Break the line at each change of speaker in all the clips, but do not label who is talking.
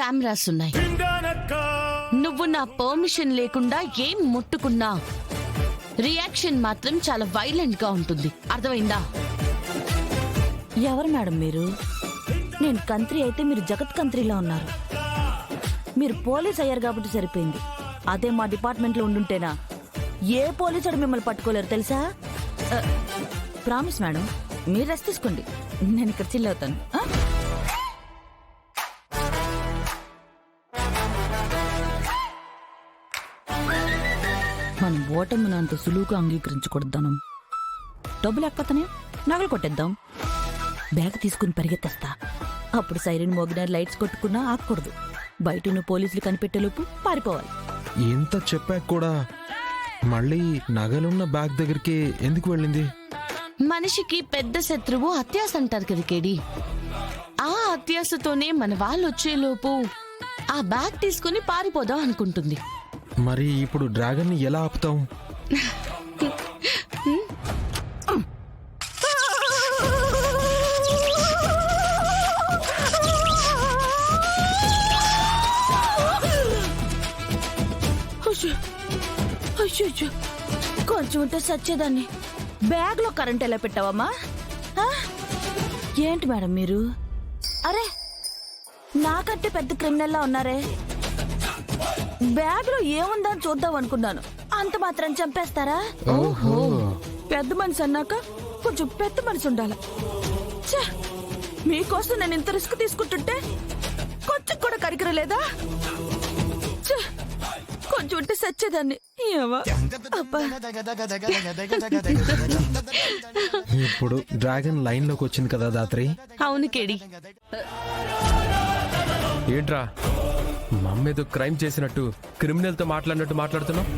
Cameras ఉన్నాయి. నువ్వు నా పర్మిషన్ లేకుండా ఏం ముట్టుకున్నా రియాక్షన్ మాత్రం చాలా వైలెంట్ గా ఉంటుంది. అర్థమైందా?
ఎవరు మేడం మీరు? నేను కంత్రి అయితే మీరు జగత్ కంత్రిలా ఉన్నారు. మీరు పోలీస్ అయ్యారు కాబట్టి సరిపోయింది. అదే మా డిపార్ట్మెంట్ లో ఉండుంటేనా ఏ పోలీసుడు మిమ్మల్ని పట్టుకోలేరు తెలుసా? ప్రామిస్ మేడం, మీరు రెస్ట్ తీసుకోండి, నేను ఇక్కడ చిల్ అవుతాను. మనం ఓటమిని అంత సులువుగా అంగీకరించకూడదాను. డబ్బు లేకపోతేనే నగలు కొట్టేద్దాం. బ్యాగ్ తీసుకుని పరిగెత్తేస్తా. అప్పుడు సైరన్ మోగిన లైట్స్ కొట్టుకున్నా ఆగకూడదు. బయట నువ్వు పోలీసులు కనిపెట్టేలోపు పారిపోవాలి.
ఎంత చెప్పాక కూడా మళ్ళీ నగలున్న బ్యాగ్ దగ్గరికి ఎందుకు వెళ్ళింది?
మనిషికి పెద్ద శత్రువు అత్యాస అంటారు కదా కేడి. ఆ అత్యాసతోనే మన వాళ్ళు వచ్చేలోపు ఆ బ్యాగ్ తీసుకుని పారిపోదాం అనుకుంటుంది.
మరి ఇప్పుడు డ్రాగన్ ని ఎలా ఆపుతాం?
కొంచెం ఉంటే సచ్చేదాన్ని. బ్యాగ్ లో కరెంట్ ఎలా పెట్టావమ్మా? ఏంటి మేడం మీరు? అరే, నాకంటే పెద్ద క్రిమినల్లా ఉన్నారే. బ్యాగ్ లో ఏముందని చూద్దాం అనుకున్నాను, అంత మాత్రం చంపేస్తారా?
ఓహో,
పెద్ద మనిషి అన్నాక కొంచెం పెద్ద మనిషి ఉండాలి. ఛే, మీకోసం నేను ఇంత రిస్క్ తీసుకుంటుంటే కొంచెం కూడా కరికరలేదా? ఛే, కొంచెం ఉంటే సచ్చేదాన్ని.
ఇప్పుడు డ్రాగన్ లైన్ లోకి వచ్చింది కదా దాత్రి.
అవును కేడి.
ఏంట్రా మమ్మేదో క్రైమ్ చేసినట్టు క్రిమినల్ తో మాట్లాడినట్టు మాట్లాడుతున్నావు?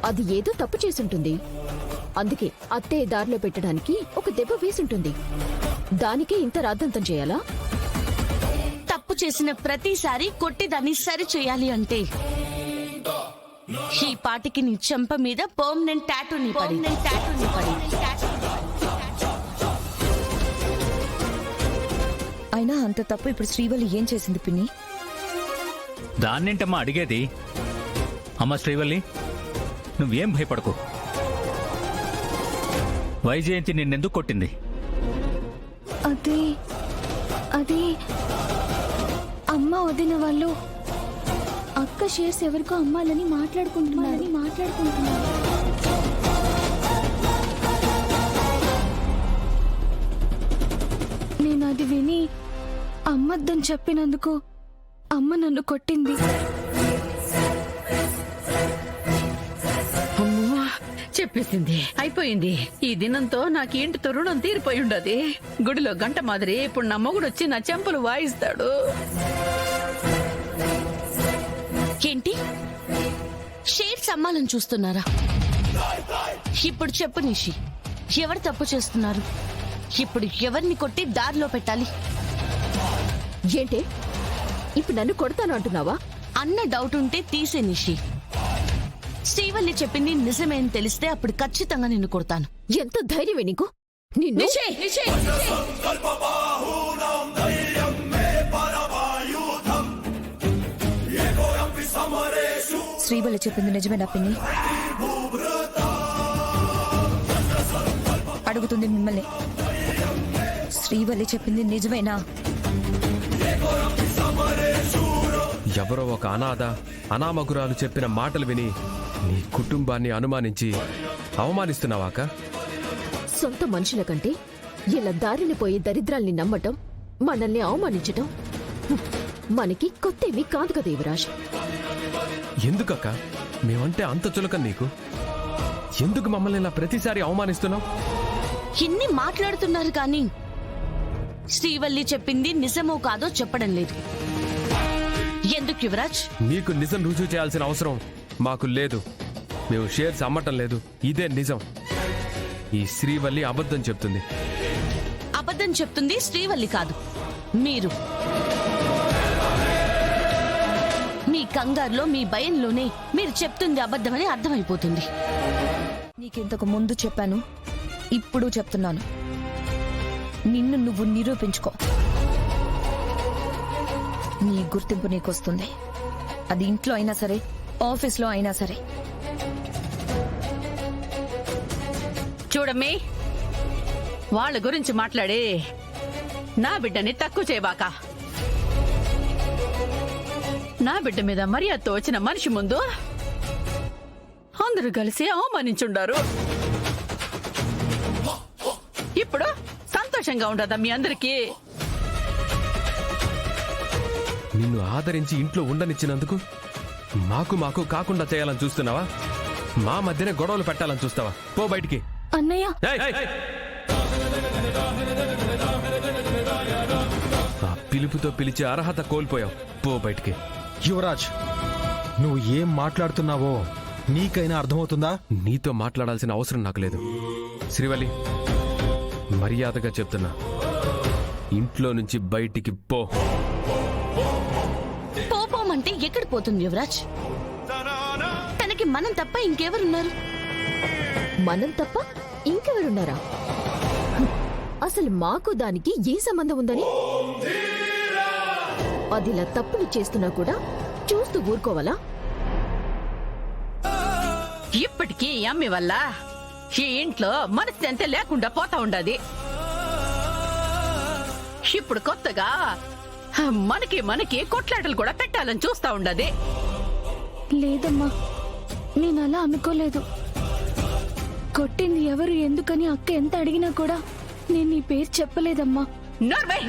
అది ఏదో తప్పు చేసుంటుంది. అందుకే అత్తయ్య దారిలో పెట్టడానికి ఒక దెబ్బ వేసుంటుంది. దానికే ఇంత రాద్దంతం చేయాలా?
తప్పు చేసిన ప్రతిసారి కొట్టి దాన్ని సరి చేయాలి అంటే ఈ పాటికి నీ చెంప మీద పర్మనెంట్ టాటూని పడి.
అయినా అంత తప్పు ఇప్పుడు శ్రీవల్లి ఏం చేసింది పిన్ని?
దాన్నేంటమ్మా అడిగేది? అమ్మ శ్రీవల్లి, నువ్వేం భయపడకు. వైజయంతి నిన్నెందుకు కొట్టింది?
అది అమ్మ వదిన వాళ్ళు అక్క షేర్స్ ఎవరికో అమ్మాలని మాట్లాడుకుంటున్నారు. నేను అది విని అమ్మద్దని చెప్పినందుకు అమ్మ నన్ను కొట్టింది.
చెప్పేసింది, అయిపోయింది. ఈ దినంతో నాకు ఇంటితో రుణం తీరిపోయి ఉండదు. గుడిలో గంట మాదిరి ఇప్పుడు నా మొగుడు వచ్చి నా చెంపలు వాయిస్తాడు.
ఏంటి, షేర్స్ అమ్మాలని చూస్తున్నారా? ఇప్పుడు చెప్పు నిషి, ఎవరు తప్పు చేస్తున్నారు? ఇప్పుడు ఎవరిని కొట్టి దారిలో పెట్టాలి?
ఏంటే ఇప్పుడు నన్ను కొడతాను అంటున్నావా?
అన్న డౌట్ ఉంటే తీసే నిషి. శ్రీవల్లి చెప్పింది నిజమే అని తెలిస్తే అప్పుడు ఖచ్చితంగా నిన్ను కొడతాను.
ఎంత ధైర్యమే నీకు? నిన్ను శ్రీవల్లి చెప్పింది నిజమేనా పిన్ని? అడుగుతుంది మిమ్మల్ని. శ్రీవల్లి చెప్పింది నిజమేనా?
ఎవరో ఒక అనామకురాలు చెప్పిన మాటలు విని నీ కుటుంబాన్ని అనుమానించి అవమానిస్తున్నావాక?
సొంత మనుషుల కంటే ఇలా దారిని పోయి దరిద్రాల్ని నమ్మటం, మనల్ని అవమానించటం మనకి కొత్తేమీ కాదు కదా యువరాజ్.
ఎందుకక్క మేమంటే అంత చులకం నీకు? ఎందుకు మమ్మల్ని ఇలా ప్రతిసారి అవమానిస్తున్నావు?
ఇన్ని మాట్లాడుతున్నారు కానీ శ్రీవల్లి చెప్పింది నిజమో కాదో చెప్పడం లేదు. ఎందుకు యువరాజ్?
నీకు నిజం రుజువు చేయాల్సిన అవసరం మాకు లేదు. మేము షేర్స్ అమ్మటం లేదు, ఇదే నిజం. ఈ శ్రీవల్లి అబద్ధం చెప్తుంది.
అబద్ధం చెప్తుంది శ్రీవల్లి కాదు, మీరు. మీ కంగారులో, మీ భయంలోనే మీరు చెప్తుంది అబద్ధమని అర్థమైపోతుంది.
నీకింతకు ముందు చెప్పాను, ఇప్పుడు చెప్తున్నాను. నిన్ను నువ్వు నిరూపించుకో.
నీ గుర్తింపు నీకొస్తుంది. అది ఇంట్లో అయినా సరే, ఆఫీస్లో అయినా సరే.
చూడమ్మి, వాళ్ళ గురించి మాట్లాడి నా బిడ్డని తక్కువ చేయబాక. నా బిడ్డ మీద మర్యాదతో వచ్చిన మనిషి ముందు అందరూ కలిసి అవమానించుండారు. ఇప్పుడు సంతోషంగా ఉండదా మీ అందరికీ?
నిన్ను ఆదరించి ఇంట్లో ఉండనిచ్చినందుకు మాకు కాకుండా చేయాలని చూస్తున్నావా? మా మధ్యనే గొడవలు పెట్టాలని చూస్తావా? పో బయటికి.
అన్నయ్య,
ఆ పిలుపుతో పిలిచే అర్హత కోల్పోయావు. పో బయటికి.
యువరాజ్, నువ్వు ఏం మాట్లాడుతున్నావో నీకైనా అర్థమవుతుందా?
నీతో మాట్లాడాల్సిన అవసరం నాకు లేదు. శ్రీవల్లి, మర్యాదగా చెప్తున్నా, ఇంట్లో నుంచి బయటికి పో.
పోపోమంటే ఎక్కడ పోతుంది యువరాజ్? తనకి మనం తప్ప ఇంకెవరున్నారు?
మనం తప్ప ఇంకెవరున్నారా? అసలు మాకు దానికి ఏ సంబంధం ఉందని? అదిలా తప్పులు చేస్తున్నా కూడా చూస్తూ ఊరుకోవాలా?
ఇప్పటికీ ఈ అమ్మి వల్ల ఈ ఇంట్లో మనశ్శాంతి లేకుండా పోతా ఉండదు. ఇప్పుడు కొత్తగా మనకి కొట్లాటలు కూడా పెట్టాలని చూస్తా ఉండదు.
లేదమ్మా, నేను అలా అనుకోలేదు. కొట్టింది ఎవరు, ఎందుకని అక్క ఎంత అడిగినా కూడా నేను నీ పేరు చెప్పలేదమ్మా.
నోర్వై